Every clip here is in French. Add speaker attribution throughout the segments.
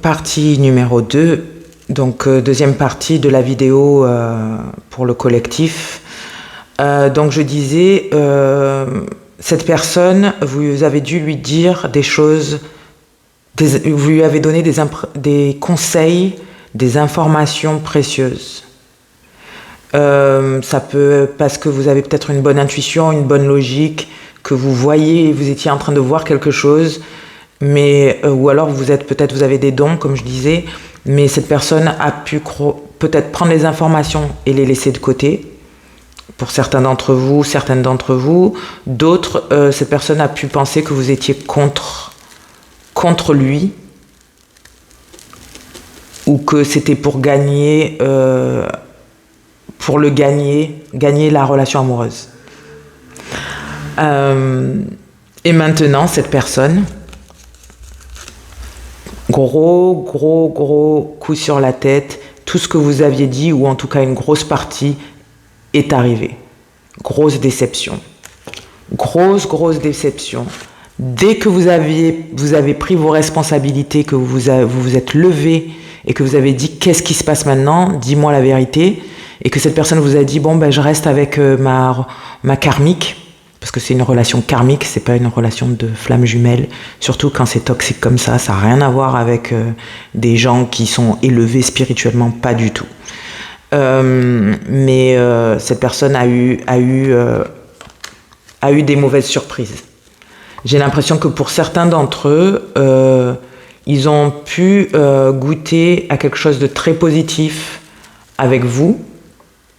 Speaker 1: Partie numéro 2, donc deuxième partie de la vidéo pour le collectif. Donc je disais, cette personne, vous avez dû lui dire des choses, vous lui avez donné des conseils, des informations précieuses. Ça peut, parce que vous avez peut-être une bonne intuition, une bonne logique, que vous voyez, vous étiez en train de voir quelque chose, mais ou alors vous avez des dons, comme je disais, mais cette personne a pu peut-être prendre les informations et les laisser de côté. Pour certaines d'entre vous, d'autres, cette personne a pu penser que vous étiez contre lui, ou que c'était pour gagner la relation amoureuse. Et maintenant, cette personne, gros coup sur la tête, tout ce que vous aviez dit, ou en tout cas une grosse partie, est arrivé. Grosse déception. Grosse déception. Dès que vous avez pris vos responsabilités, que vous vous êtes levé et que vous avez dit qu'est-ce qui se passe maintenant, dis-moi la vérité, et que cette personne vous a dit bon ben je reste avec ma karmique, parce que c'est une relation karmique, c'est pas une relation de flamme jumelle, surtout quand c'est toxique comme ça n'a rien à voir avec des gens qui sont élevés spirituellement, pas du tout. Mais cette personne a eu des mauvaises surprises. J'ai l'impression que pour certains d'entre eux, ils ont pu goûter à quelque chose de très positif avec vous,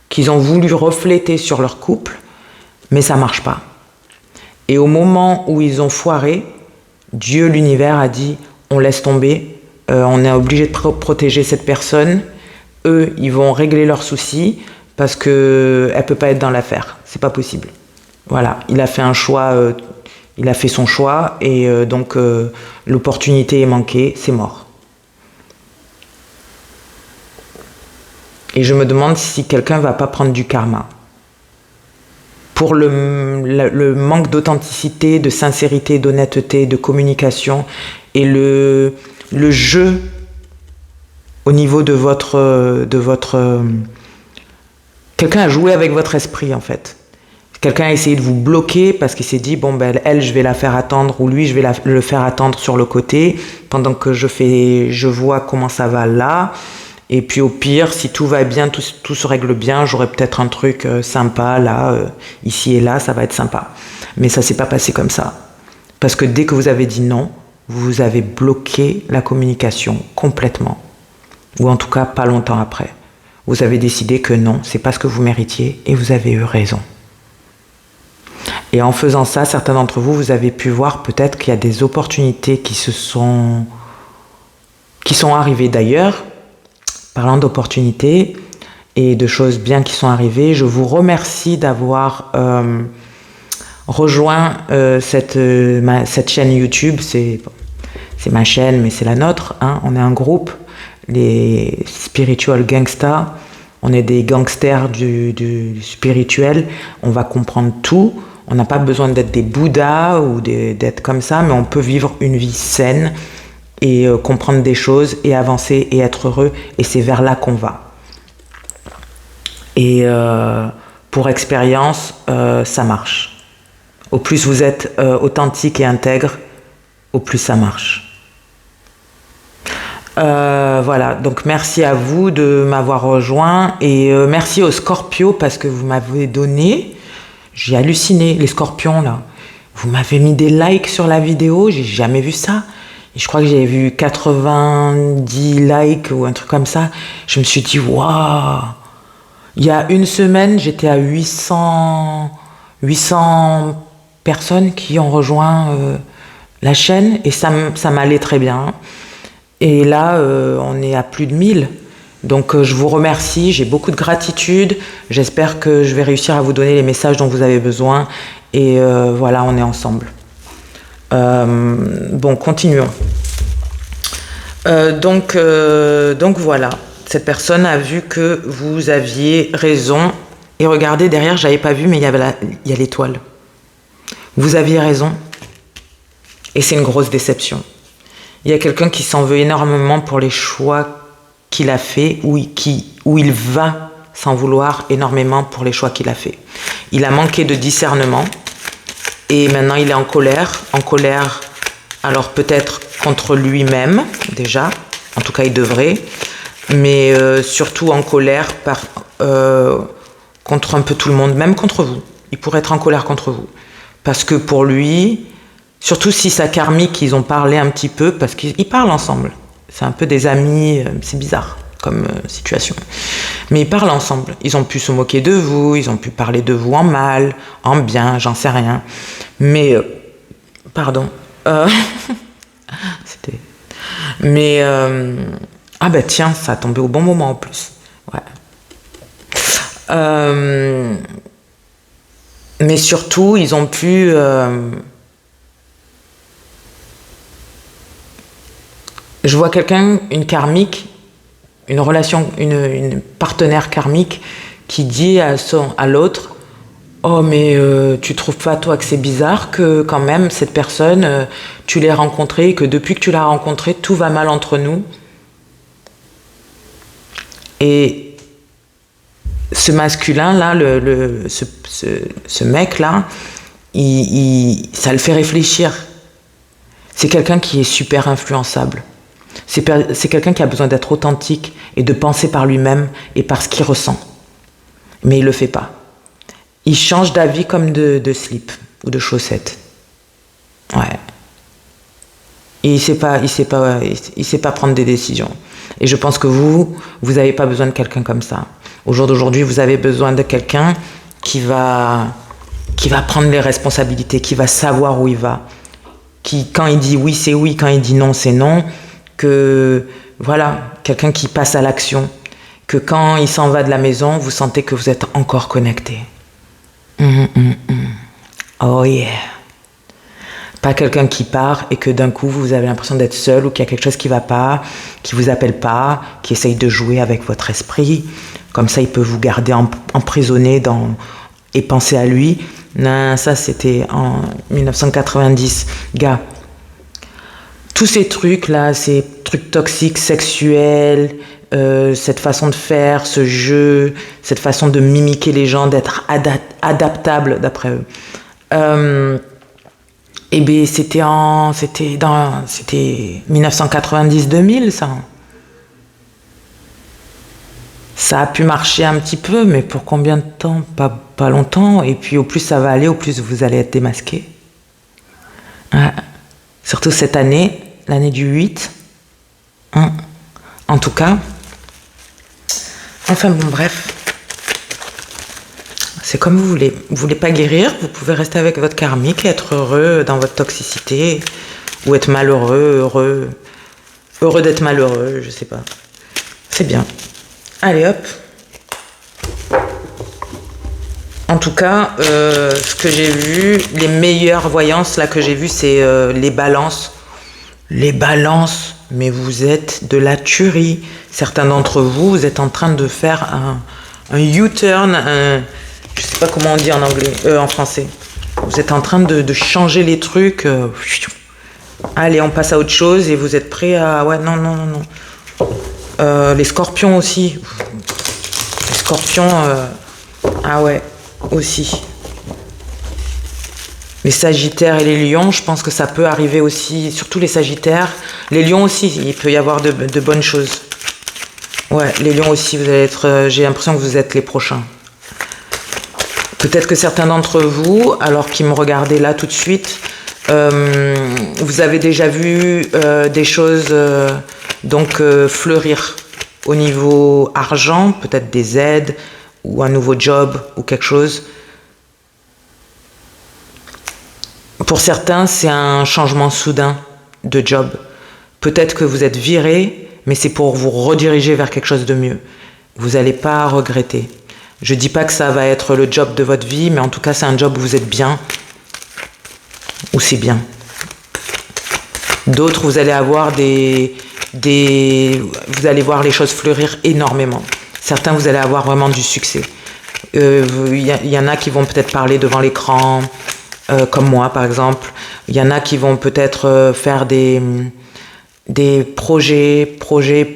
Speaker 1: qu'ils ont voulu refléter sur leur couple, mais ça marche pas. Et au moment où ils ont foiré, Dieu, l'univers a dit on laisse tomber, on est obligé de protéger cette personne. Eux, ils vont régler leurs soucis parce qu'elle ne peut pas être dans l'affaire. C'est pas possible. Voilà, il a fait un choix, il a fait son choix et donc l'opportunité est manquée, c'est mort. Et je me demande si quelqu'un va pas prendre du karma. Pour le manque d'authenticité, de sincérité, d'honnêteté, de communication et le jeu au niveau de votre quelqu'un a joué avec votre esprit en fait. Quelqu'un a essayé de vous bloquer parce qu'il s'est dit bon ben elle je vais la faire attendre ou lui je vais le faire attendre sur le côté pendant que je vois comment ça va là. Et puis au pire, si tout va bien, tout se règle bien, j'aurai peut-être un truc sympa là, ici et là, ça va être sympa. Mais ça s'est pas passé comme ça. Parce que dès que vous avez dit non, vous avez bloqué la communication complètement. Ou en tout cas, pas longtemps après. Vous avez décidé que non, c'est pas ce que vous méritiez et vous avez eu raison. Et en faisant ça, certains d'entre vous, vous avez pu voir peut-être qu'il y a des opportunités qui sont arrivées d'ailleurs. Parlant d'opportunités et de choses bien qui sont arrivées, je vous remercie d'avoir rejoint cette chaîne YouTube. C'est ma chaîne, mais c'est la nôtre. Hein. On est un groupe, les Spiritual Gangsters. On est des gangsters du spirituel. On va comprendre tout. On n'a pas besoin d'être des Bouddhas ou d'être comme ça, mais on peut vivre une vie saine et comprendre des choses et avancer et être heureux, et c'est vers là qu'on va. Et pour expérience, ça marche. Au plus vous êtes authentique et intègre, au plus ça marche. Voilà, donc merci à vous de m'avoir rejoint et merci aux Scorpios parce que vous m'avez donné, j'ai halluciné, les Scorpions là, vous m'avez mis des likes sur la vidéo, j'ai jamais vu ça. Et je crois que j'avais vu 90 likes ou un truc comme ça. Je me suis dit, waouh! Il y a une semaine, j'étais à 800 personnes qui ont rejoint la chaîne et ça m'allait très bien. Et là, on est à plus de 1000. Donc, je vous remercie. J'ai beaucoup de gratitude. J'espère que je vais réussir à vous donner les messages dont vous avez besoin. Et voilà, on est ensemble. Bon, continuons. Donc voilà, cette personne a vu que vous aviez raison. Et regardez, derrière, j'avais pas vu, mais il y a l'étoile. Vous aviez raison. Et c'est une grosse déception. Il y a quelqu'un qui s'en veut énormément pour les choix qu'il a fait, ou il va s'en vouloir énormément pour les choix qu'il a fait. Il a manqué de discernement et maintenant il est en colère, alors peut-être contre lui-même déjà, en tout cas il devrait, mais surtout en colère contre un peu tout le monde, même contre vous. Il pourrait être en colère contre vous. Parce que pour lui, surtout si sa karmique, ils ont parlé un petit peu, parce qu'ils parlent ensemble. C'est un peu des amis, c'est bizarre comme situation. Mais ils parlent ensemble. Ils ont pu se moquer de vous, ils ont pu parler de vous en mal, en bien, j'en sais rien. Mais, pardon. C'était... Mais, ah ben tiens, ça a tombé au bon moment en plus. Ouais. Mais surtout, ils ont pu... je vois quelqu'un, une karmique, une relation, une partenaire karmique qui dit à l'autre: oh mais tu trouves pas toi que c'est bizarre que quand même cette personne, tu l'aies rencontrée et que depuis que tu l'as rencontrée, tout va mal entre nous. Et ce masculin-là, ce mec-là, ça le fait réfléchir. C'est quelqu'un qui est super influençable. C'est quelqu'un qui a besoin d'être authentique et de penser par lui-même et par ce qu'il ressent. Mais il ne le fait pas. Il change d'avis comme de slip ou de chaussettes. Ouais. Et il sait pas prendre des décisions. Et je pense que vous n'avez pas besoin de quelqu'un comme ça. Au jour d'aujourd'hui, vous avez besoin de quelqu'un qui va prendre les responsabilités, qui va savoir où il va, qui, quand il dit oui, c'est oui, quand il dit non, c'est non, que, voilà, quelqu'un qui passe à l'action, que quand il s'en va de la maison, vous sentez que vous êtes encore connecté. Oh yeah. Pas quelqu'un qui part et que d'un coup vous avez l'impression d'être seul ou qu'il y a quelque chose qui va pas, qui vous appelle pas, qui essaye de jouer avec votre esprit. Comme ça, il peut vous garder emprisonné et penser à lui. Non, ça c'était en 1990. Gars, tous ces trucs-là, ces trucs toxiques, sexuels, cette façon de faire, ce jeu, cette façon de mimiquer les gens, d'être adaptable d'après eux. Eh bien, c'était 1990-2000, ça. Ça a pu marcher un petit peu, mais pour combien de temps? Pas longtemps. Et puis, au plus ça va aller, au plus vous allez être démasqué. Ouais. Surtout cette année, l'année du 8. En tout cas. Enfin bon, bref. C'est comme vous voulez. Vous voulez pas guérir, vous pouvez rester avec votre karmique et être heureux dans votre toxicité. Ou être malheureux, heureux d'être malheureux, je sais pas. C'est bien. Allez hop. En tout cas, ce que j'ai vu, les meilleures voyances là que j'ai vues, c'est les balances. Les balances, mais vous êtes de la tuerie. Certains d'entre vous, vous êtes en train de faire un U-turn, je sais pas comment on dit en anglais, en français. Vous êtes en train de changer les trucs. Allez, on passe à autre chose et vous êtes prêts à... Ouais, non. Les scorpions aussi. Les scorpions... Ah ouais, aussi. Les sagittaires et les lions, je pense que ça peut arriver aussi, surtout les sagittaires. Les lions aussi, il peut y avoir de bonnes choses. Ouais, les lions aussi, vous allez être... j'ai l'impression que vous êtes les prochains. Peut-être que certains d'entre vous, alors qui me regardaient là tout de suite, vous avez déjà vu des choses fleurir au niveau argent, peut-être des aides ou un nouveau job ou quelque chose. Pour certains, c'est un changement soudain de job. Peut-être que vous êtes viré, mais c'est pour vous rediriger vers quelque chose de mieux. Vous n'allez pas regretter. Je ne dis pas que ça va être le job de votre vie, mais en tout cas, c'est un job où vous êtes bien, où c'est bien. D'autres, vous allez avoir vous allez voir les choses fleurir énormément. Certains, vous allez avoir vraiment du succès. Y en a qui vont peut-être parler devant l'écran, comme moi, par exemple. Il y en a qui vont peut-être faire des projets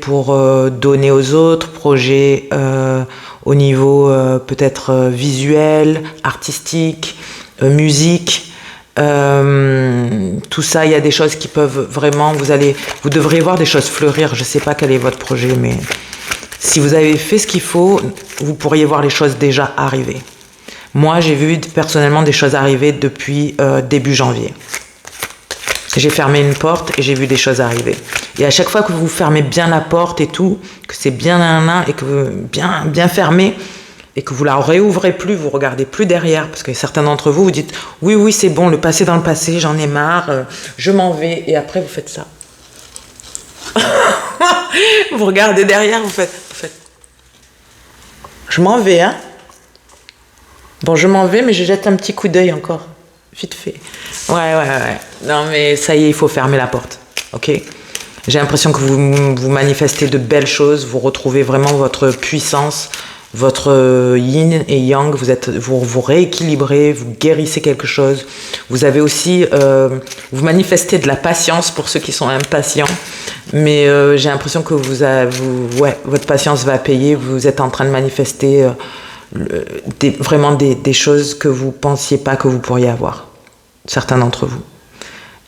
Speaker 1: pour donner aux autres, projets au niveau peut-être visuel, artistique, musique. Tout ça, il y a des choses qui peuvent vraiment, vous devriez voir des choses fleurir. Je sais pas quel est votre projet, mais si vous avez fait ce qu'il faut, vous pourriez voir les choses déjà arriver. Moi, j'ai vu personnellement des choses arriver depuis début janvier. J'ai fermé une porte et j'ai vu des choses arriver. Et à chaque fois que vous fermez bien la porte et tout, que c'est bien et que bien fermé, et que vous la réouvrez plus, vous regardez plus derrière, parce que certains d'entre vous, vous dites « Oui, c'est bon, le passé dans le passé, j'en ai marre, je m'en vais », et après vous faites ça. Vous regardez derrière, vous faites « Je m'en vais, hein ?» Bon, je m'en vais, mais je jette un petit coup d'œil encore. Vite fait. Ouais. Non, mais ça y est, il faut fermer la porte. Ok ? J'ai l'impression que vous manifestez de belles choses, vous retrouvez vraiment votre puissance, votre yin et yang, vous rééquilibrez, vous guérissez quelque chose. Vous avez aussi, vous manifestez de la patience pour ceux qui sont impatients, mais j'ai l'impression que votre patience va payer, vous êtes en train de manifester vraiment des choses que vous pensiez pas que vous pourriez avoir, certains d'entre vous.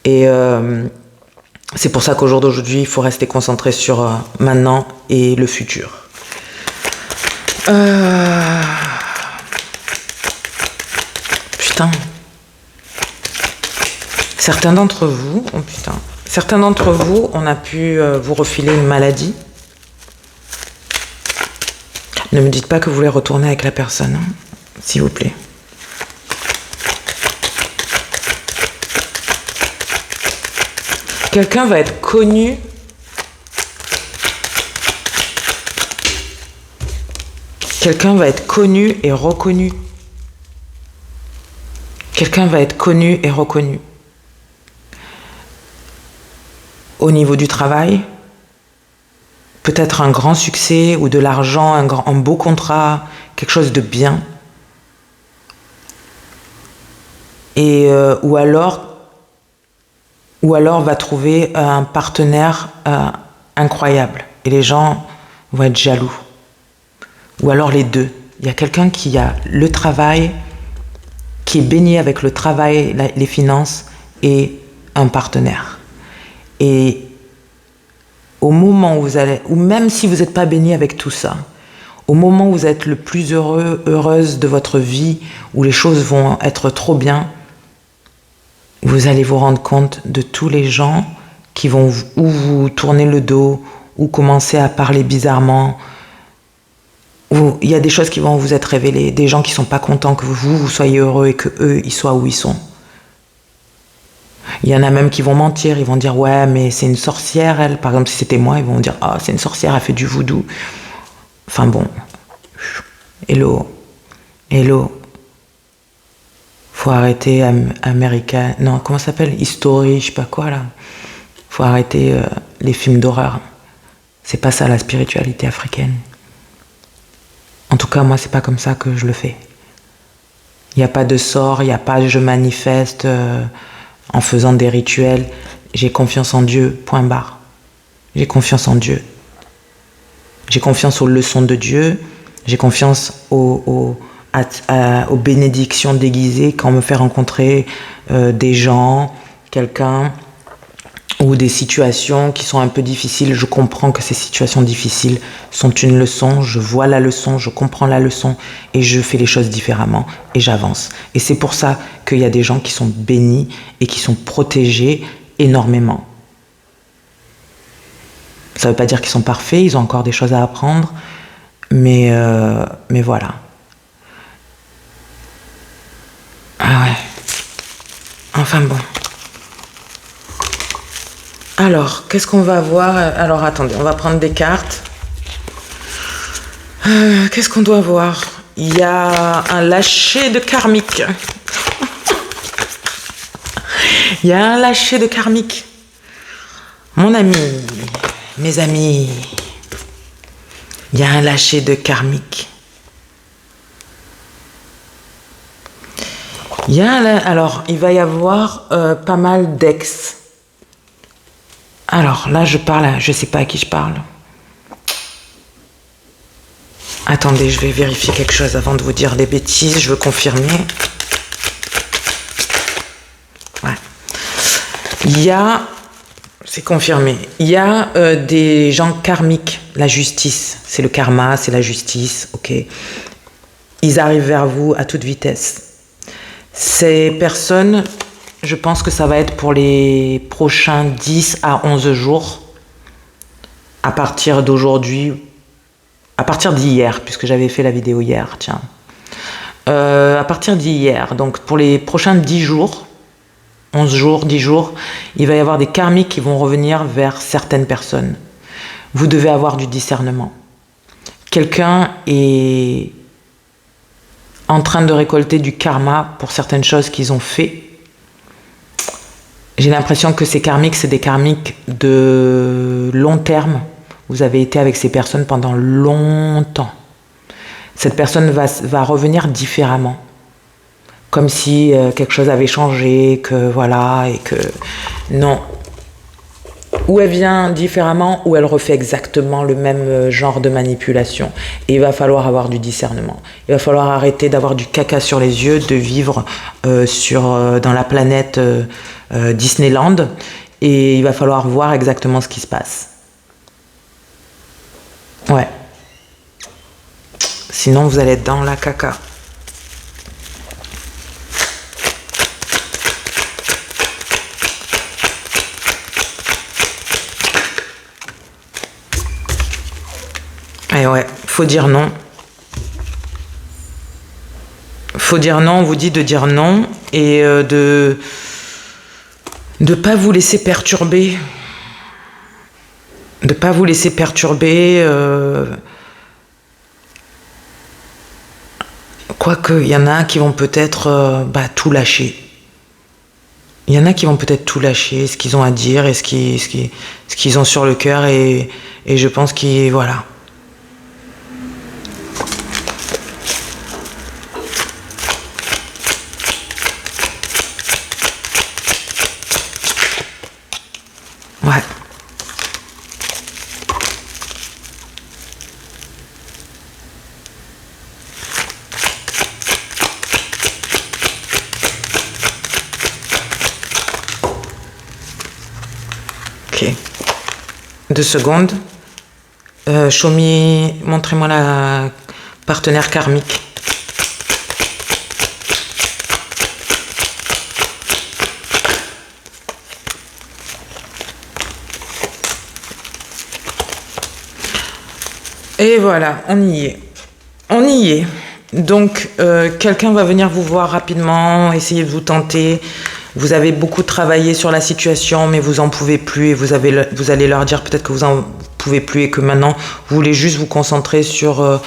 Speaker 1: Et c'est pour ça qu'au jour d'aujourd'hui, il faut rester concentré sur maintenant et le futur. Putain. Certains d'entre vous, on a pu vous refiler une maladie. Ne me dites pas que vous voulez retourner avec la personne, hein, s'il vous plaît. Quelqu'un va être connu. Quelqu'un va être connu et reconnu. Quelqu'un va être connu et reconnu. Au niveau du travail, peut-être un grand succès ou de l'argent, un beau contrat, quelque chose de bien. Et ou alors va trouver un partenaire incroyable. Et les gens vont être jaloux. Ou alors les deux. Il y a quelqu'un qui a le travail, qui est baigné avec le travail, les finances et un partenaire. Et au moment où ou même si vous n'êtes pas baigné avec tout ça, au moment où vous êtes le plus heureuse de votre vie, où les choses vont être trop bien, vous allez vous rendre compte de tous les gens qui vont ou vous tourner le dos, ou commencer à parler bizarrement. Il y a des choses qui vont vous être révélées, des gens qui ne sont pas contents que vous soyez heureux et que eux ils soient où ils sont. Il y en a même qui vont mentir, ils vont dire ouais mais c'est une sorcière elle, par exemple si c'était moi ils vont dire ah c'est une sorcière, elle fait du voodoo. Enfin bon, hello, faut arrêter American, non comment ça s'appelle, History, je sais pas quoi là. Faut arrêter les films d'horreur. C'est pas ça la spiritualité africaine. En tout cas, moi, c'est pas comme ça que je le fais. Il n'y a pas de sort, il n'y a pas je manifeste en faisant des rituels. J'ai confiance en Dieu, point barre. J'ai confiance en Dieu. J'ai confiance aux leçons de Dieu. J'ai confiance aux bénédictions déguisées quand on me fait rencontrer des gens, quelqu'un, ou des situations qui sont un peu difficiles. Je comprends que ces situations difficiles sont une leçon, je vois la leçon, je comprends la leçon et je fais les choses différemment et j'avance. Et c'est pour ça qu'il y a des gens qui sont bénis et qui sont protégés énormément. Ça ne veut pas dire qu'ils sont parfaits, ils ont encore des choses à apprendre, mais voilà. Ah ouais. Enfin bon. Alors, qu'est-ce qu'on va voir? Alors, attendez, on va prendre des cartes. Qu'est-ce qu'on doit voir? Il y a un lâcher de karmique. Il y a un lâcher de karmique. Mon ami, mes amis, il y a un lâcher de karmique. Alors, il va y avoir pas mal d'ex. Alors là, je parle, je sais pas à qui je parle. Attendez, je vais vérifier quelque chose avant de vous dire des bêtises. Je veux confirmer. Ouais. Il y a, c'est confirmé, il y a des gens karmiques, la justice. C'est le karma, c'est la justice, ok. Ils arrivent vers vous à toute vitesse. Ces personnes, je pense que ça va être pour les prochains 10 à 11 jours. À partir d'aujourd'hui, à partir d'hier, puisque j'avais fait la vidéo hier, tiens. À partir d'hier, donc pour les prochains 10 jours, 11 jours, 10 jours, il va y avoir des karmiques qui vont revenir vers certaines personnes. Vous devez avoir du discernement. Quelqu'un est en train de récolter du karma pour certaines choses qu'ils ont fait. J'ai l'impression que ces karmiques, c'est des karmiques de long terme. Vous avez été avec ces personnes pendant longtemps. Cette personne va revenir différemment. Comme si quelque chose avait changé, que voilà, et que... Non. Ou elle vient différemment, ou elle refait exactement le même genre de manipulation. Et il va falloir avoir du discernement. Il va falloir arrêter d'avoir du caca sur les yeux, de vivre dans la planète Disneyland. Et il va falloir voir exactement ce qui se passe. Ouais. Sinon, vous allez être dans la caca. Et ouais, faut dire non. Faut dire non, on vous dit de dire non et de pas vous laisser perturber. De pas vous laisser perturber. Quoique, il y en a qui vont peut-être tout lâcher. Il y en a qui vont peut-être tout lâcher, ce qu'ils ont à dire et ce qu'ils ont sur le cœur. Et je pense qu'ils... Voilà. Ouais. Ok. 2 secondes. Shomi, montrez-moi la partenaire karmique. Et voilà, on y est. On y est. Donc, quelqu'un va venir vous voir rapidement, essayer de vous tenter. Vous avez beaucoup travaillé sur la situation, mais vous en pouvez plus et vous allez leur dire peut-être que vous en pouvez plus et que maintenant, vous voulez juste vous concentrer sur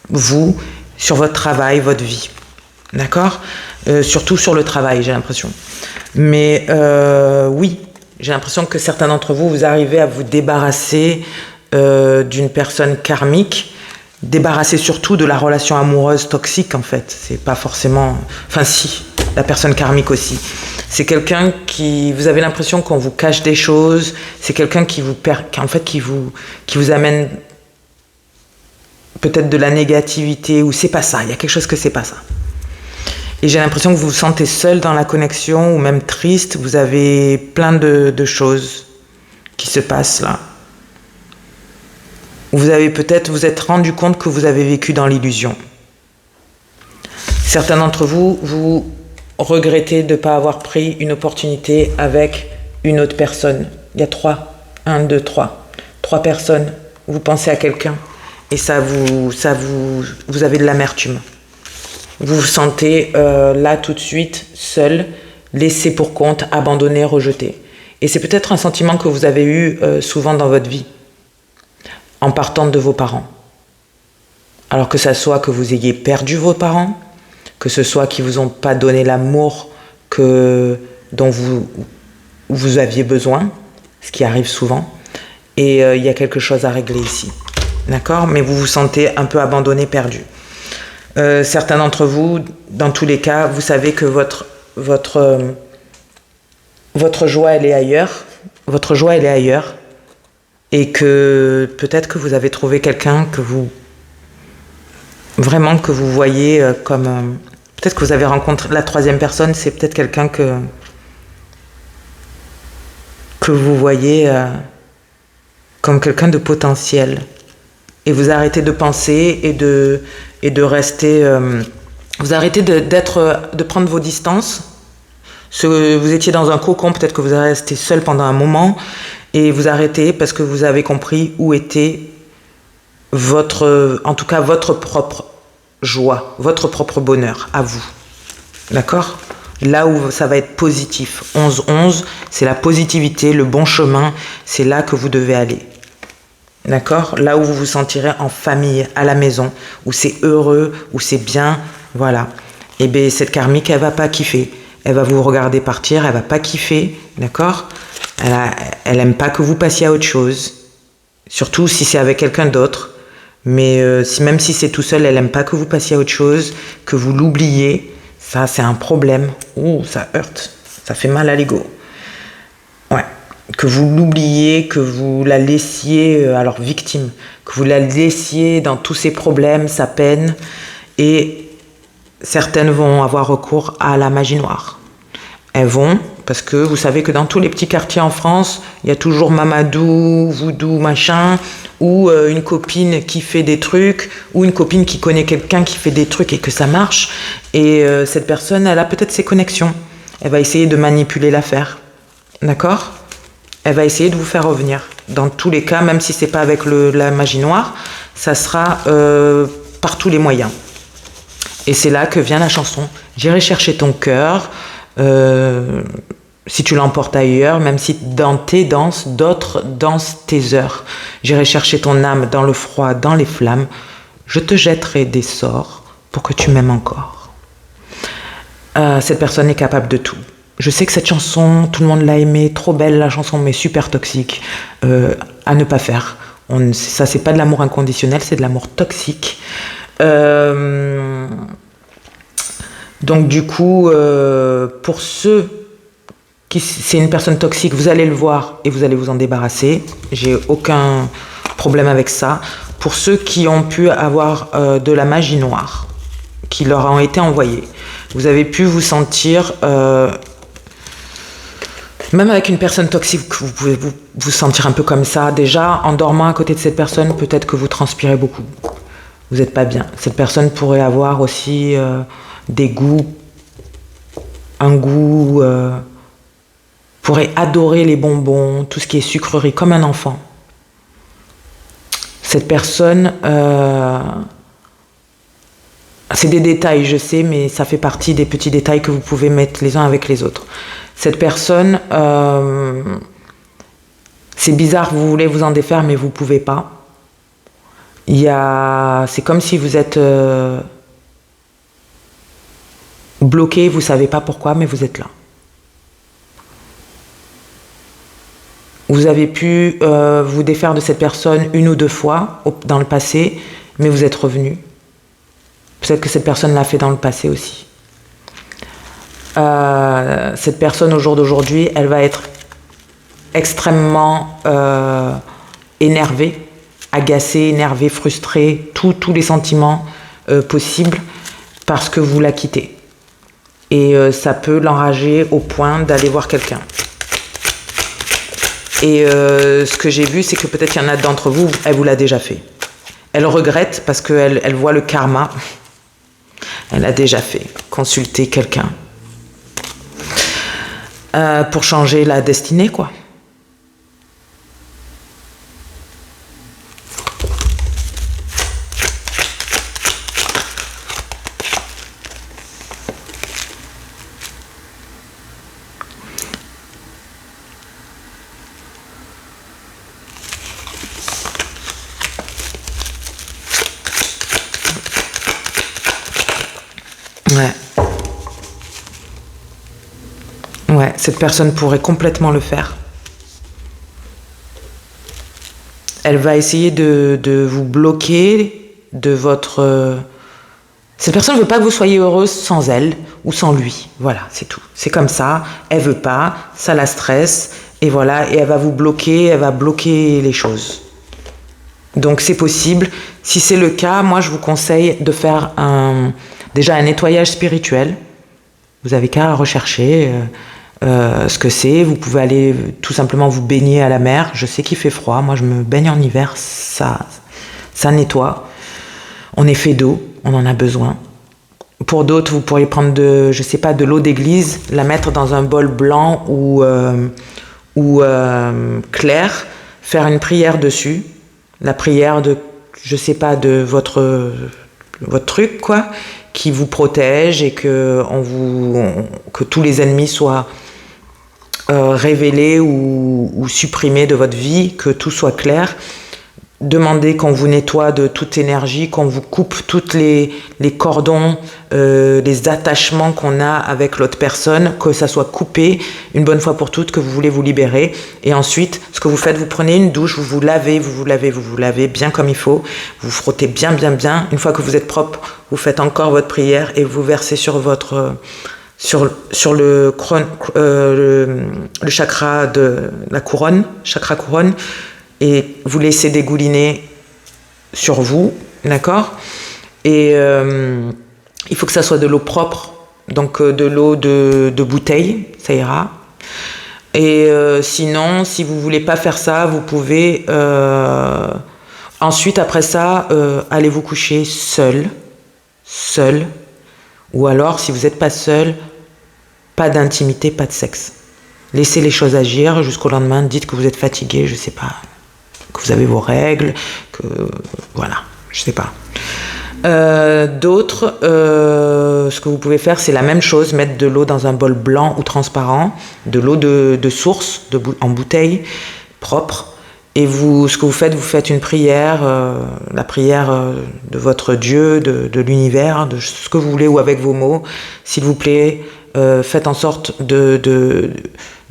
Speaker 1: vous, sur votre travail, votre vie. D'accord ? Surtout sur le travail, j'ai l'impression. Mais oui, j'ai l'impression que certains d'entre vous, vous arrivez à vous débarrasser d'une personne karmique, débarrasser surtout de la relation amoureuse toxique en fait. C'est pas forcément... Enfin si, la personne karmique aussi. C'est quelqu'un qui... Vous avez l'impression qu'on vous cache des choses, c'est quelqu'un qui vous amène peut-être de la négativité, ou c'est pas ça, il y a quelque chose que c'est pas ça. Et j'ai l'impression que vous vous sentez seul dans la connexion, ou même triste, vous avez plein de choses qui se passent là. Vous êtes rendu compte que vous avez vécu dans l'illusion. Certains d'entre vous, vous regrettez de ne pas avoir pris une opportunité avec une autre personne. Il y a 3 personnes. Vous pensez à quelqu'un et vous avez de l'amertume. Vous vous sentez là tout de suite, seul, laissé pour compte, abandonné, rejeté. Et c'est peut-être un sentiment que vous avez eu souvent dans votre vie, en partant de vos parents. Alors que ça soit que vous ayez perdu vos parents, que ce soit qu'ils ne vous ont pas donné l'amour dont vous aviez besoin, ce qui arrive souvent, et il y a quelque chose à régler ici. D'accord ? Mais vous vous sentez un peu abandonné, perdu. Certains d'entre vous, dans tous les cas, vous savez que votre joie, elle est ailleurs, votre joie elle est ailleurs et que peut-être que vous avez trouvé quelqu'un que vous vraiment que vous voyez comme peut-être que vous avez rencontré la troisième personne, c'est peut-être quelqu'un que vous voyez comme quelqu'un de potentiel et vous arrêtez de penser et de rester vous arrêtez de prendre vos distances. Vous étiez dans un cocon, peut-être que vous allez rester seul pendant un moment et vous arrêtez parce que vous avez compris où était en tout cas votre propre joie, votre propre bonheur à vous. D'accord ? Là où ça va être positif. 11-11, c'est la positivité, le bon chemin, c'est là que vous devez aller. D'accord ? Là où vous vous sentirez en famille, à la maison, où c'est heureux, où c'est bien, voilà. Et bien cette karmique, elle va pas kiffer. Elle va vous regarder partir, elle va pas kiffer, d'accord ? Elle aime pas que vous passiez à autre chose, surtout si c'est avec quelqu'un d'autre. Mais même si c'est tout seul, elle aime pas que vous passiez à autre chose, que vous l'oubliez. Ça, c'est un problème. Ouh, ça heurte, ça fait mal à l'ego. Ouais, que vous l'oubliez, que vous la laissiez, alors victime, que vous la laissiez dans tous ses problèmes, sa peine, et certaines vont avoir recours à la magie noire. Elles vont, parce que vous savez que dans tous les petits quartiers en France, il y a toujours Mamadou, Voodoo, machin, ou une copine qui fait des trucs, ou une copine qui connaît quelqu'un qui fait des trucs et que ça marche. Et cette personne, elle a peut-être ses connexions. Elle va essayer de manipuler l'affaire. D'accord ? Elle va essayer de vous faire revenir. Dans tous les cas, même si c'est pas avec la magie noire, ça sera par tous les moyens. Et c'est là que vient la chanson. J'irai chercher ton cœur, si tu l'emportes ailleurs, même si dans tes danses, d'autres dansent tes heures. J'irai chercher ton âme dans le froid, dans les flammes. Je te jetterai des sorts pour que tu m'aimes encore. Cette personne est capable de tout. Je sais que cette chanson, tout le monde l'a aimée, trop belle la chanson, mais super toxique. À ne pas faire. Ça, c'est pas de l'amour inconditionnel, c'est de l'amour toxique. Donc du coup, pour ceux qui c'est une personne toxique, vous allez le voir et vous allez vous en débarrasser. J'ai aucun problème avec ça. Pour ceux qui ont pu avoir de la magie noire, qui leur ont été envoyée, vous avez pu vous sentir, même avec une personne toxique, vous pouvez vous sentir un peu comme ça. Déjà, en dormant à côté de cette personne, peut-être que vous transpirez beaucoup. Vous n'êtes pas bien. Cette personne pourrait avoir aussi des goûts, un goût, pourrait adorer les bonbons, tout ce qui est sucrerie, comme un enfant. Cette personne, c'est des détails, je sais, mais ça fait partie des petits détails que vous pouvez mettre les uns avec les autres. Cette personne, c'est bizarre, vous voulez vous en défaire, mais vous ne pouvez pas. C'est comme si vous êtes bloqué, vous ne savez pas pourquoi, mais vous êtes là. Vous avez pu vous défaire de cette personne une ou deux fois dans le passé, mais vous êtes revenu. Peut-être que cette personne l'a fait dans le passé aussi. Cette personne, au jour d'aujourd'hui, elle va être extrêmement énervée, agacée, énervée, frustrée, tous les sentiments possibles parce que vous la quittez. Et ça peut l'enrager au point d'aller voir quelqu'un. Et ce que j'ai vu, c'est que peut-être qu'il y en a d'entre vous, elle vous l'a déjà fait. Elle regrette parce qu'elle voit le karma. Elle a déjà fait. Consulter quelqu'un. Pour changer la destinée, quoi. Ouais, cette personne pourrait complètement le faire. Elle va essayer de vous bloquer de votre... Cette personne ne veut pas que vous soyez heureuse sans elle ou sans lui. Voilà, c'est tout. C'est comme ça. Elle veut pas, ça la stresse. Et voilà, et elle va vous bloquer, elle va bloquer les choses. Donc c'est possible. Si c'est le cas, moi je vous conseille de faire déjà un nettoyage spirituel. Vous avez qu'à rechercher ce que c'est. Vous pouvez aller tout simplement vous baigner à la mer. Je sais qu'il fait froid. Moi je me baigne en hiver. Ça nettoie. On est fait d'eau. On en a besoin. Pour d'autres, vous pourriez prendre de l'eau d'église, la mettre dans un bol blanc ou clair, faire une prière dessus. La prière de, de votre truc, quoi, qui vous protège et que tous les ennemis soient révélés ou supprimés de votre vie, que tout soit clair. Demandez qu'on vous nettoie de toute énergie, qu'on vous coupe toutes les cordons, les attachements qu'on a avec l'autre personne, que ça soit coupé une bonne fois pour toutes, que vous voulez vous libérer. Et ensuite, ce que vous faites, vous prenez une douche, vous vous lavez bien comme il faut, vous frottez bien. Une fois que vous êtes propre, vous faites encore votre prière et vous versez sur votre sur le chakra de la couronne, chakra couronne, et vous laissez dégouliner sur vous, d'accord? Et il faut que ça soit de l'eau propre, donc de l'eau de bouteille, ça ira. Et sinon, si vous voulez pas faire ça, vous pouvez ensuite, après ça, aller vous coucher seul, ou alors, si vous n'êtes pas seul, pas d'intimité, pas de sexe. Laissez les choses agir jusqu'au lendemain, dites que vous êtes fatigué, je sais pas, que vous avez vos règles, que voilà, je sais pas. D'autres, ce que vous pouvez faire, c'est la même chose, mettre de l'eau dans un bol blanc ou transparent, de l'eau de source, en bouteille, propre, et ce que vous faites une prière, la prière de votre Dieu, de l'univers, de ce que vous voulez, ou avec vos mots, s'il vous plaît. Faites en sorte de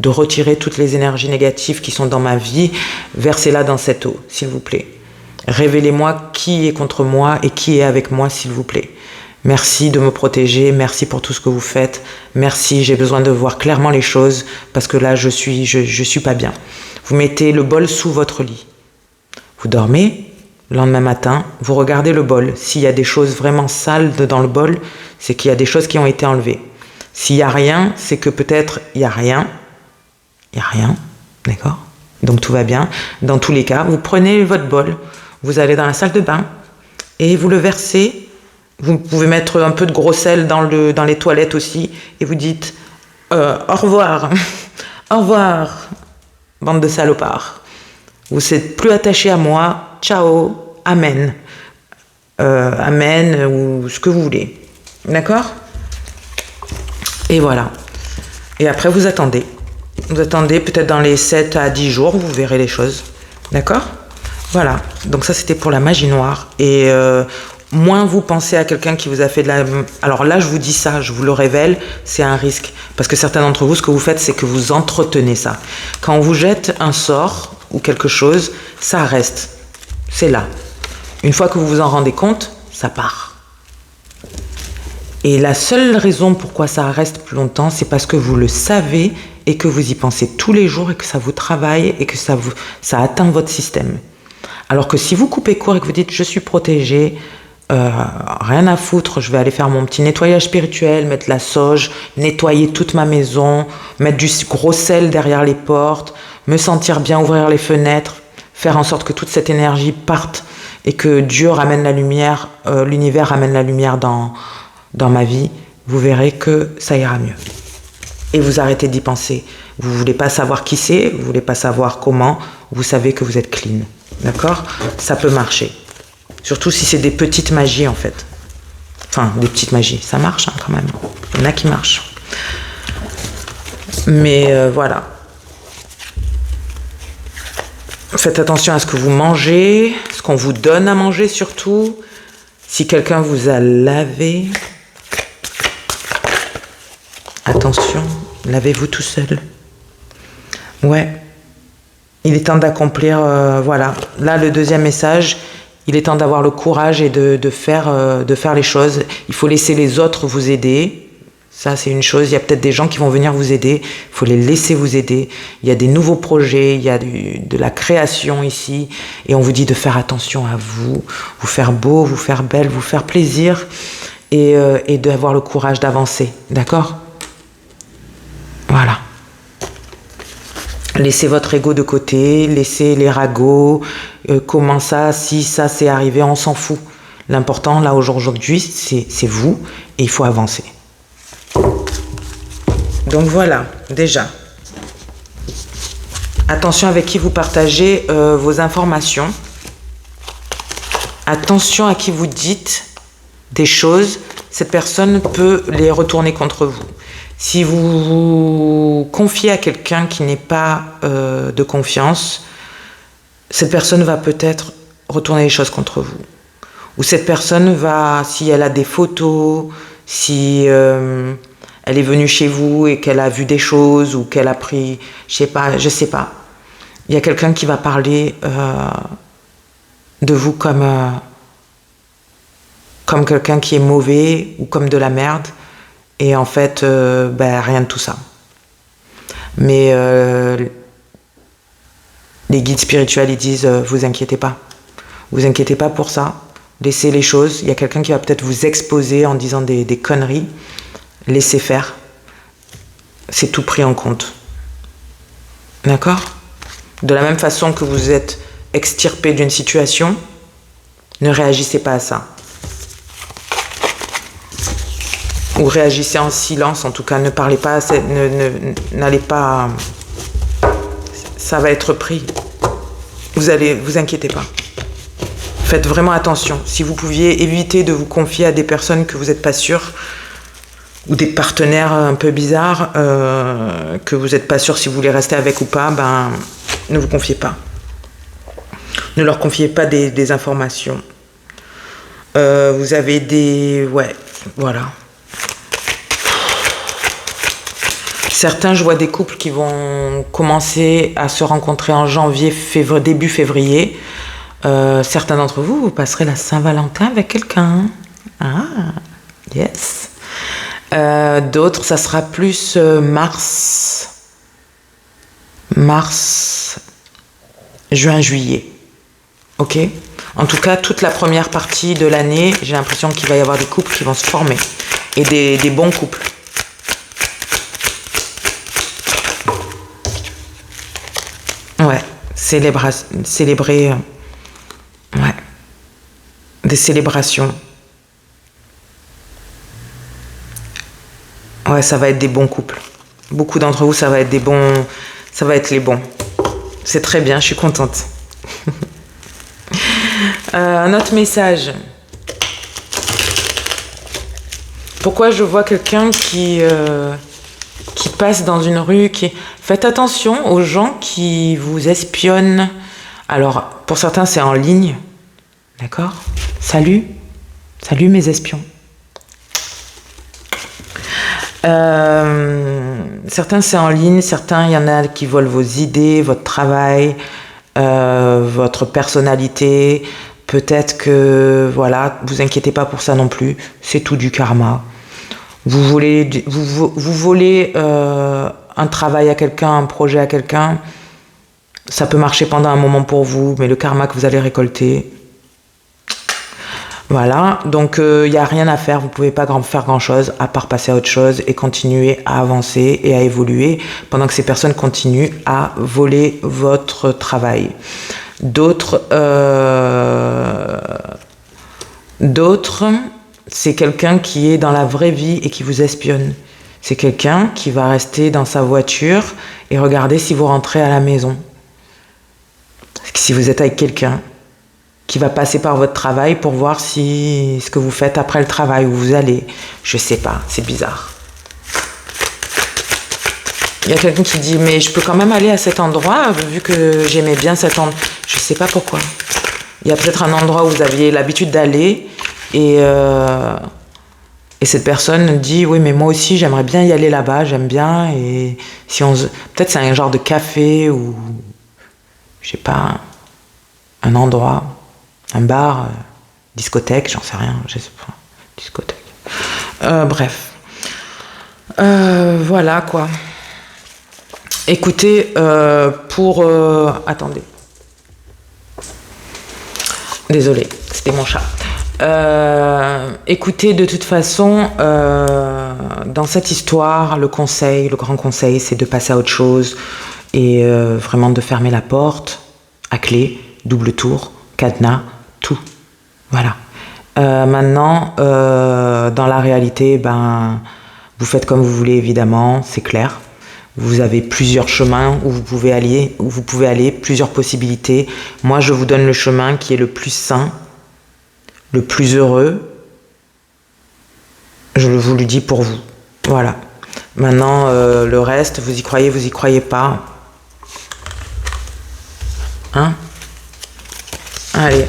Speaker 1: retirer toutes les énergies négatives qui sont dans ma vie, versez-la dans cette eau, s'il vous plaît. Révélez-moi qui est contre moi et qui est avec moi, s'il vous plaît. Merci de me protéger, merci pour tout ce que vous faites, merci, j'ai besoin de voir clairement les choses, parce que là, je suis pas bien. Vous mettez le bol sous votre lit. Vous dormez, le lendemain matin, vous regardez le bol. S'il y a des choses vraiment sales dans le bol, c'est qu'il y a des choses qui ont été enlevées. S'il n'y a rien, c'est que peut-être il n'y a rien. Il n'y a rien, d'accord? Donc tout va bien. Dans tous les cas, vous prenez votre bol, vous allez dans la salle de bain et vous le versez. Vous pouvez mettre un peu de gros sel dans les toilettes aussi et vous dites au revoir, au revoir, bande de salopards. Vous n'êtes plus attaché à moi, ciao, amen. Amen ou ce que vous voulez. D'accord? Et voilà. Et après, vous attendez. Vous attendez peut-être dans les 7 à 10 jours, vous verrez les choses. D'accord? Voilà. Donc ça, c'était pour la magie noire. Et moins vous pensez à quelqu'un qui vous a fait de la... Alors là, je vous dis ça, je vous le révèle, c'est un risque. Parce que certains d'entre vous, ce que vous faites, c'est que vous entretenez ça. Quand on vous jette un sort ou quelque chose, ça reste. C'est là. Une fois que vous vous en rendez compte, ça part. Et la seule raison pourquoi ça reste plus longtemps, c'est parce que vous le savez et que vous y pensez tous les jours et que ça vous travaille et que ça atteint votre système. Alors que si vous coupez court et que vous dites « je suis protégé, rien à foutre, je vais aller faire mon petit nettoyage spirituel, mettre la sauge, nettoyer toute ma maison, mettre du gros sel derrière les portes, me sentir bien, ouvrir les fenêtres, faire en sorte que toute cette énergie parte et que Dieu ramène la lumière, l'univers ramène la lumière dans ma vie, vous verrez que ça ira mieux. Et vous arrêtez d'y penser. Vous ne voulez pas savoir qui c'est, vous ne voulez pas savoir comment, vous savez que vous êtes clean. D'accord? Ça peut marcher. Surtout si c'est des petites magies, en fait. Enfin, des petites magies. Ça marche, hein, quand même. Il y en a qui marchent. Mais voilà. Faites attention à ce que vous mangez, ce qu'on vous donne à manger surtout. Si quelqu'un vous a lavé, attention, lavez-vous tout seul. Ouais, il est temps d'accomplir, voilà. Là, le deuxième message, il est temps d'avoir le courage et de faire les choses. Il faut laisser les autres vous aider. Ça, c'est une chose. Il y a peut-être des gens qui vont venir vous aider. Il faut les laisser vous aider. Il y a des nouveaux projets, il y a de la création ici. Et on vous dit de faire attention à vous, vous faire beau, vous faire belle, vous faire plaisir et d'avoir le courage d'avancer. D'accord ? Voilà. Laissez votre ego de côté, laissez les ragots. Comment ça, si ça c'est arrivé, on s'en fout. L'important, là, aujourd'hui, c'est vous et il faut avancer. Donc voilà, déjà. Attention avec qui vous partagez vos informations. Attention à qui vous dites des choses. Cette personne peut les retourner contre vous. Si vous vous confiez à quelqu'un qui n'est pas de confiance, cette personne va peut-être retourner les choses contre vous. Ou cette personne va, si elle a des photos, si elle est venue chez vous et qu'elle a vu des choses ou qu'elle a pris, je sais pas. Il y a quelqu'un qui va parler de vous comme quelqu'un qui est mauvais ou comme de la merde. Et en fait, rien de tout ça. Mais les guides spirituels, ils disent, vous inquiétez pas. Vous inquiétez pas pour ça. Laissez les choses. Il y a quelqu'un qui va peut-être vous exposer en disant des conneries. Laissez faire. C'est tout pris en compte. D'accord ? De la même façon que vous êtes extirpé d'une situation, ne réagissez pas à ça. Ou réagissez en silence, en tout cas, ne parlez pas, n'allez pas... Ça va être pris. Vous inquiétez pas. Faites vraiment attention. Si vous pouviez éviter de vous confier à des personnes que vous n'êtes pas sûr, ou des partenaires un peu bizarres, que vous n'êtes pas sûr si vous voulez rester avec ou pas, ne vous confiez pas. Ne leur confiez pas des informations. Vous avez des... Ouais, voilà. Certains, je vois des couples qui vont commencer à se rencontrer en janvier, début février. Certains d'entre vous, vous passerez la Saint-Valentin avec quelqu'un. Ah, yes. D'autres, ça sera plus mars, juin, juillet. Ok ? En tout cas, toute la première partie de l'année, j'ai l'impression qu'il va y avoir des couples qui vont se former. Et des bons couples. Ouais, célébrer, ouais, des célébrations. Ouais, ça va être des bons couples. Beaucoup d'entre vous, ça va être les bons. C'est très bien, je suis contente. Un autre message. Pourquoi je vois quelqu'un qui passe dans une rue, Faites attention aux gens qui vous espionnent. Alors, pour certains, c'est en ligne. D'accord ? Salut mes espions. Certains, c'est en ligne. Certains, il y en a qui volent vos idées, votre travail, votre personnalité. Peut-être que, voilà, vous inquiétez pas pour ça non plus. C'est tout du karma. Vous volez un travail à quelqu'un, un projet à quelqu'un, ça peut marcher pendant un moment pour vous, mais le karma que vous allez récolter, voilà. Donc il n'y a rien à faire, vous ne pouvez pas faire grand-chose à part passer à autre chose et continuer à avancer et à évoluer pendant que ces personnes continuent à voler votre travail. D'autres, c'est quelqu'un qui est dans la vraie vie et qui vous espionne. C'est quelqu'un qui va rester dans sa voiture et regarder si vous rentrez à la maison. Si vous êtes avec quelqu'un qui va passer par votre travail pour voir ce que vous faites après le travail, où vous allez. Je sais pas, c'est bizarre. Il y a quelqu'un qui dit, mais je peux quand même aller à cet endroit, vu que j'aimais bien cet endroit. Je sais pas pourquoi. Il y a peut-être un endroit où vous aviez l'habitude d'aller et cette personne dit, oui, mais moi aussi, j'aimerais bien y aller là-bas, j'aime bien. Et si peut-être c'est un genre de café ou, je sais pas, un endroit, un bar, discothèque, j'en sais rien, je sais pas, discothèque. Bref. Voilà quoi. Écoutez, attendez. Désolée, c'était mon chat. Écoutez, de toute façon, dans cette histoire, le grand conseil, c'est de passer à autre chose et vraiment de fermer la porte à clé, double tour, cadenas, tout. Voilà. Maintenant, dans la réalité, vous faites comme vous voulez, évidemment, c'est clair. Vous avez plusieurs chemins où vous pouvez aller, plusieurs possibilités. Moi, je vous donne le chemin qui est le plus sain, le plus heureux. Je vous le dis pour vous. Voilà. Maintenant, le reste, vous y croyez pas. Hein? Allez.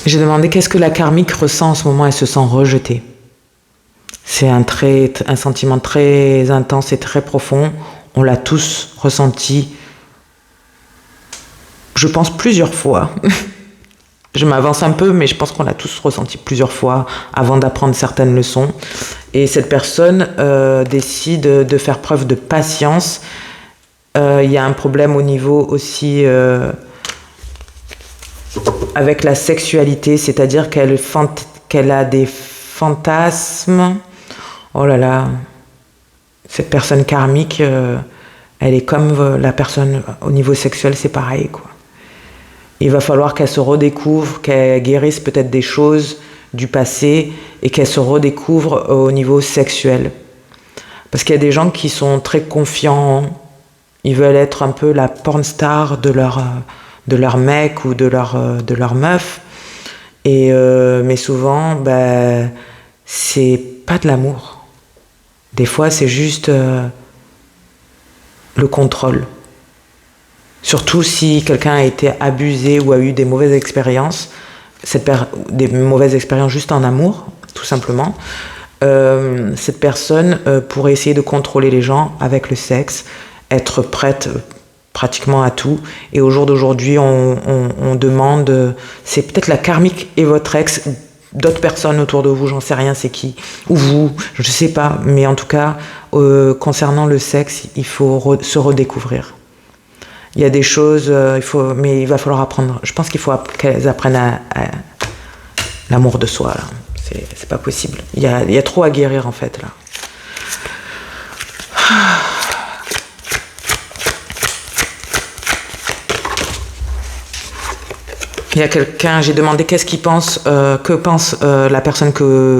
Speaker 1: J'ai demandé qu'est-ce que la karmique ressent en ce moment. Elle se sent rejetée. C'est un sentiment très intense et très profond. On l'a tous ressenti, je pense plusieurs fois. Je m'avance un peu, mais je pense qu'on l'a tous ressenti plusieurs fois avant d'apprendre certaines leçons. Et cette personne décide de faire preuve de patience. Il y a un problème au niveau aussi avec la sexualité, c'est-à-dire qu'elle a des fantasmes. Oh là là, cette personne karmique, elle est comme la personne au niveau sexuel, c'est pareil, quoi. Il va falloir qu'elle se redécouvre, qu'elle guérisse peut-être des choses du passé et qu'elle se redécouvre au niveau sexuel. Parce qu'il y a des gens qui sont très confiants, ils veulent être un peu la porn star de leur mec ou de leur meuf. Mais souvent, c'est pas de l'amour. Des fois, c'est juste le contrôle. Surtout si quelqu'un a été abusé ou a eu des mauvaises expériences, des mauvaises expériences juste en amour, tout simplement. Cette personne pourrait essayer de contrôler les gens avec le sexe, être prête pratiquement à tout. Et au jour d'aujourd'hui, on demande, c'est peut-être la karmique et votre ex, d'autres personnes autour de vous, j'en sais rien, c'est qui, ou vous, je sais pas, mais en tout cas, concernant le sexe, il faut se redécouvrir. Il y a des choses, mais il va falloir apprendre. Je pense qu'il faut qu'elles apprennent à l'amour de soi. Là. C'est pas possible. Il y a trop à guérir en fait là. Il y a quelqu'un, j'ai demandé qu'est-ce qu'il pense, que pense la personne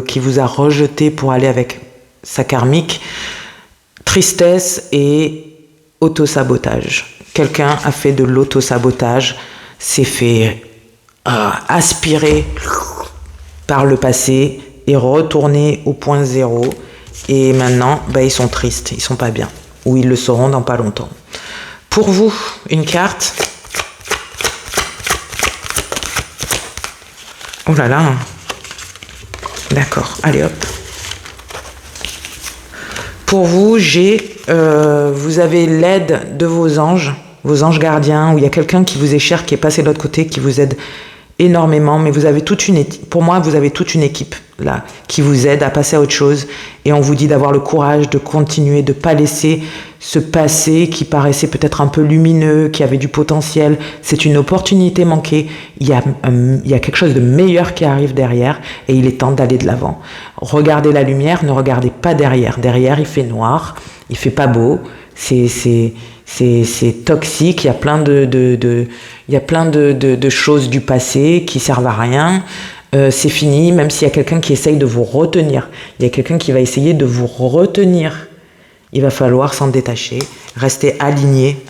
Speaker 1: qui vous a rejeté pour aller avec sa karmique. Tristesse et autosabotage. Quelqu'un a fait de l'autosabotage, s'est fait aspirer par le passé et retourner au point zéro. Et maintenant, ils sont tristes, ils sont pas bien. Ou ils le seront dans pas longtemps. Pour vous, une carte. Oh là là. D'accord, allez hop. Pour vous, vous avez l'aide de vos anges gardiens, où il y a quelqu'un qui vous est cher, qui est passé de l'autre côté, qui vous aide énormément, mais vous avez pour moi, vous avez toute une équipe là, qui vous aide à passer à autre chose, et on vous dit d'avoir le courage de continuer, de ne pas laisser ce passé qui paraissait peut-être un peu lumineux, qui avait du potentiel. C'est une opportunité manquée, il y a quelque chose de meilleur qui arrive derrière, et il est temps d'aller de l'avant. Regardez la lumière, ne regardez pas derrière. Derrière, il fait noir, il fait pas beau, c'est toxique, il y a plein de choses du passé qui servent à rien. C'est fini, même s'il y a quelqu'un qui essaye de vous retenir. Il y a quelqu'un qui va essayer de vous retenir. Il va falloir s'en détacher, rester aligné.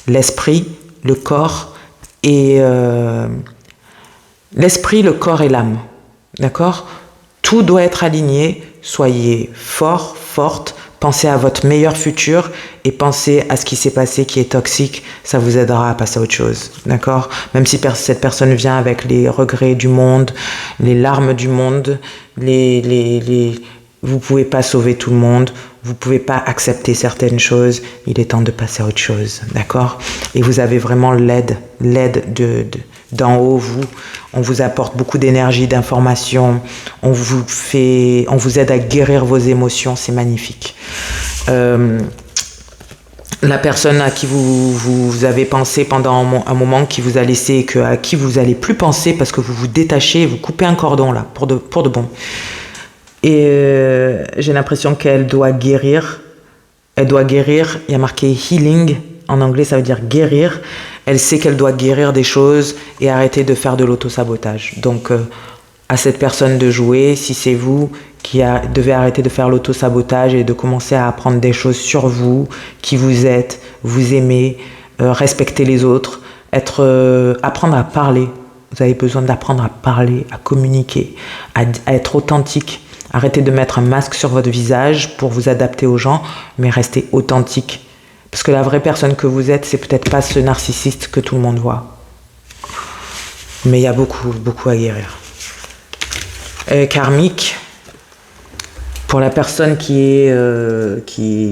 Speaker 1: L'esprit, le corps et l'esprit, le corps et l'âme. D'accord ? Tout doit être aligné. Soyez fort, forte. Pensez à votre meilleur futur et pensez à ce qui s'est passé qui est toxique. Ça vous aidera à passer à autre chose. D'accord ? Même si cette personne vient avec les regrets du monde, les larmes du monde, Vous pouvez pas sauver tout le monde, vous pouvez pas accepter certaines choses, il est temps de passer à autre chose, d'accord? Et vous avez vraiment l'aide d'en haut, on vous apporte beaucoup d'énergie, d'informations, on vous aide à guérir vos émotions, c'est magnifique. La personne à qui vous avez pensé pendant un moment, qui vous a laissé, à qui vous n'allez plus penser parce que vous vous détachez, vous coupez un cordon là, pour de bon. Et j'ai l'impression qu'elle doit guérir. Elle doit guérir, il y a marqué healing, en anglais ça veut dire guérir. Elle sait qu'elle doit guérir des choses et arrêter de faire de l'auto-sabotage. Donc à cette personne de jouer, si c'est vous qui devez arrêter de faire l'auto-sabotage et de commencer à apprendre des choses sur vous, qui vous êtes, vous aimez, respecter les autres, apprendre à parler. Vous avez besoin d'apprendre à parler, à communiquer, à être authentique. Arrêtez de mettre un masque sur votre visage pour vous adapter aux gens, mais restez authentique. Parce que la vraie personne que vous êtes, c'est peut-être pas ce narcissiste que tout le monde voit. Mais il y a beaucoup, beaucoup à guérir. Karmique, pour la personne qui est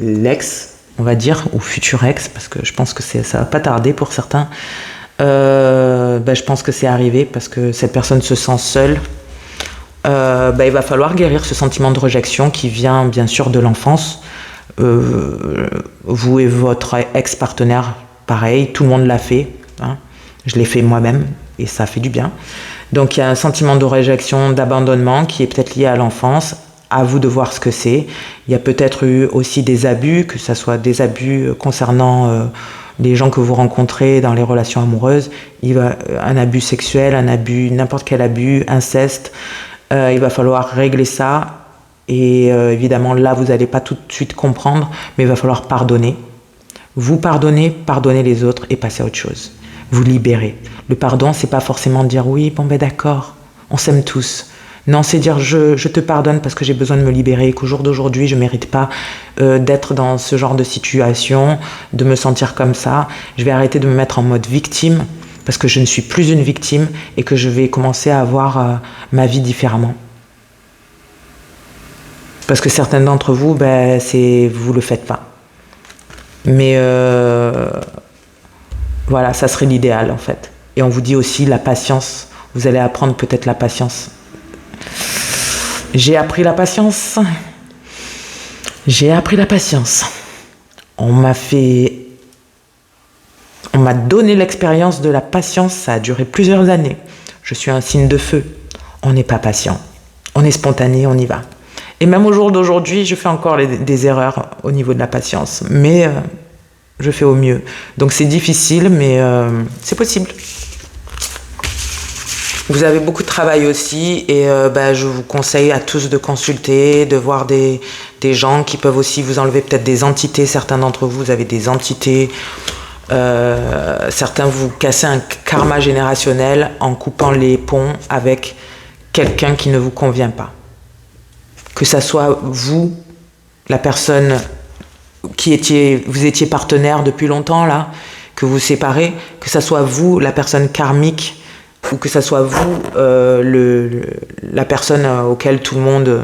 Speaker 1: l'ex, on va dire, ou futur ex, parce que je pense que ça va pas tarder pour certains, je pense que c'est arrivé parce que cette personne se sent seule. Il va falloir guérir ce sentiment de rejection qui vient bien sûr de l'enfance. Vous et votre ex-partenaire, pareil, tout le monde l'a fait, hein. Je l'ai fait moi-même et ça fait du bien. Donc il y a un sentiment de rejection, d'abandonnement qui est peut-être lié à l'enfance. À vous de voir ce que c'est. Il y a peut-être eu aussi des abus, que ce soit des abus concernant les gens que vous rencontrez dans les relations amoureuses. Un abus sexuel, un abus, n'importe quel abus, inceste. Il va falloir régler ça. Et évidemment, là, vous n'allez pas tout de suite comprendre, mais il va falloir pardonner. Vous pardonnez les autres et passer à autre chose. Vous libérez. Le pardon, c'est pas forcément dire oui, d'accord, on s'aime tous. Non, c'est dire je te pardonne parce que j'ai besoin de me libérer et qu'au jour d'aujourd'hui, je ne mérite pas d'être dans ce genre de situation, de me sentir comme ça. Je vais arrêter de me mettre en mode victime parce que je ne suis plus une victime et que je vais commencer à voir ma vie différemment. Parce que certains d'entre vous, vous le faites pas. Mais voilà, ça serait l'idéal en fait. Et on vous dit aussi la patience. Vous allez apprendre peut-être la patience. J'ai appris la patience. On m'a donné l'expérience de la patience. Ça a duré plusieurs années. Je suis un signe de feu. On n'est pas patient. On est spontané, on y va. Et même au jour d'aujourd'hui, je fais encore des erreurs au niveau de la patience. Mais je fais au mieux. Donc c'est difficile, mais c'est possible. Vous avez beaucoup de travail aussi et je vous conseille à tous de consulter, de voir des gens qui peuvent aussi vous enlever peut-être des entités. Certains d'entre vous avez des entités. Certains vous cassez un karma générationnel en coupant les ponts avec quelqu'un qui ne vous convient pas. Que ça soit vous, la personne vous étiez partenaire depuis longtemps là, que vous séparez, que ça soit vous, la personne karmique, ou que ça soit vous, la personne auquel tout le monde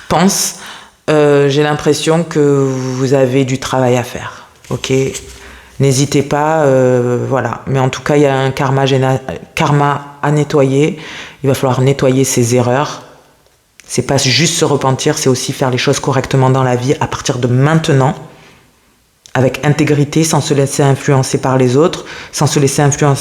Speaker 1: pense, j'ai l'impression que vous avez du travail à faire. Ok, n'hésitez pas, voilà. Mais en tout cas, il y a un karma à nettoyer. Il va falloir nettoyer ses erreurs. C'est pas juste se repentir, c'est aussi faire les choses correctement dans la vie à partir de maintenant, avec intégrité, sans se laisser influencer par les autres, sans se laisser influencer